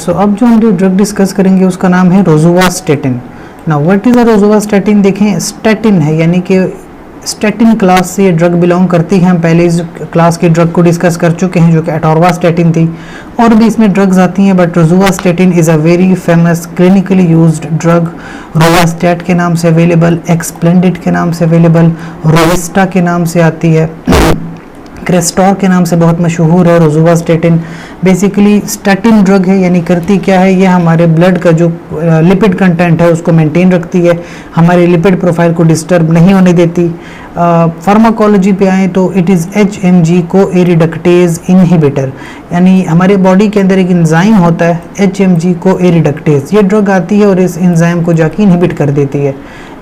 सो अब जो हम जो ड्रग डिस्कस करेंगे उसका नाम है रोजुवास्टेटिन। Now what is a रोजुवास्टेटिन? देखें, स्टैटिन है, यानी कि स्टैटिन क्लास से ये ड्रग बिलोंग करती है। हम पहले इस क्लास की ड्रग को डिस्कस कर चुके हैं जो कि एटोरवास्टेटिन थी, और भी इसमें ड्रग्स आती हैं, but rosuvastatin is a very famous clinically used drug. Rovastat के नाम से अवेलेबल, एक्सप्लेंडिड के नाम से अवेलेबल, रोविस्टा के नाम से आती है, क्रेस्टोर के नाम से बहुत मशहूर है। रोजुवास्टेटिन बेसिकली स्टैटिन ड्रग है, यानी करती क्या है, ये हमारे ब्लड का जो लिपिड कंटेंट है उसको मेंटेन रखती है, हमारे लिपिड प्रोफाइल को डिस्टर्ब नहीं होने देती। फार्माकोलॉजी पे आए तो इट इज़ HMG को एरिडक्टेज इनहिबिटर, यानी हमारे बॉडी के अंदर एक एंजाइम होता है HMG को एरिडक्टेज, ये ड्रग आती है और इस एंजाइम को जाके इनहिबिट कर देती है।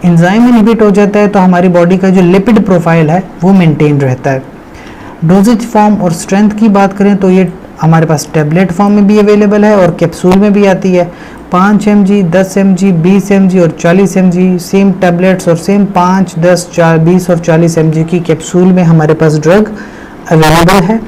एंजाइम इनहिबिट हो जाता है तो हमारी बॉडी का जो लिपिड प्रोफाइल है वो मेंटेन रहता है। डोजेज फॉर्म और स्ट्रेंथ की बात करें तो ये हमारे पास टैबलेट फॉर्म में भी अवेलेबल है और कैप्सूल में भी आती है। 5 mg, 10 mg, 20 mg और 40 mg सेम टैबलेट्स और सेम 5, 10, 20 और 40 mg की कैप्सूल में हमारे पास ड्रग अवेलेबल है।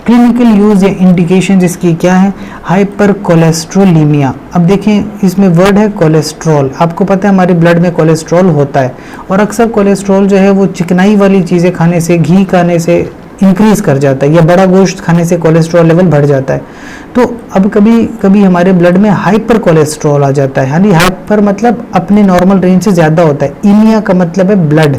क्लिनिकल यूज़ या इंडिकेशन इसकी क्या है? Hyper cholesterolemia. अब देखें, इसमें वर्ड है कोलेस्ट्रॉल। आपको पता है हमारे ब्लड में कोलेस्ट्रॉल होता है, और अक्सर कोलेस्ट्रॉल जो है वो चिकनाई वाली चीज़ें खाने से, घी खाने से इंक्रीज कर जाता है, या बड़ा गोश्त खाने से कोलेस्ट्रॉल लेवल बढ़ जाता है। तो अब कभी कभी हमारे ब्लड में हाइपर कोलेस्ट्रॉल आ जाता है, यानी हाइपर मतलब अपने नॉर्मल रेंज से ज़्यादा होता है, इमिया का मतलब है ब्लड।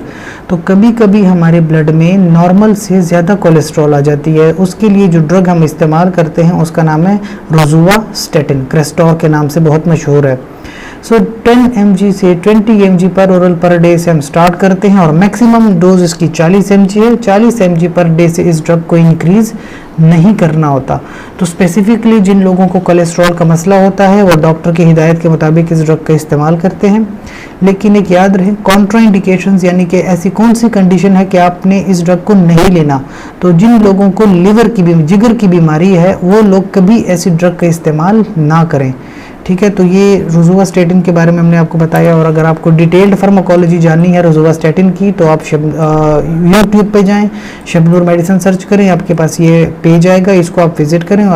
तो कभी कभी हमारे ब्लड में नॉर्मल से ज़्यादा कोलेस्ट्रॉल आ जाती है, उसके लिए जो ड्रग हम इस्तेमाल करते हैं उसका नाम है रोजुवास्टेटिन, क्रेस्टोर के नाम से बहुत मशहूर है। सो 10 mg से 20 mg पर ओरल पर डे से हम स्टार्ट करते हैं, और मैक्सिमम डोज इसकी 40 mg है। 40 mg पर डे से इस ड्रग को इंक्रीज नहीं करना होता। तो स्पेसिफिकली जिन लोगों को कोलेस्ट्रॉल का मसला होता है वो डॉक्टर की हिदायत के मुताबिक इस ड्रग का इस्तेमाल करते हैं। लेकिन एक याद रहे, कॉन्ट्राइंडिकेशंस यानी कि ऐसी कौन सी कंडीशन है कि आपने इस ड्रग को नहीं लेना। तो जिन लोगों को लिवर की जिगर की बीमारी है वो लोग कभी ऐसी ड्रग का इस्तेमाल ना करें, ठीक है। तो ये रोजुवास्टेटिन के बारे में हमने आपको बताया, और अगर आपको डिटेल्ड फार्माकोलॉजी जाननी है रोजुवास्टेटिन की तो आप यूट्यूब पे जाएं, शबनूर मेडिसिन सर्च करें, आपके पास ये पेज आएगा, इसको आप विजिट करें।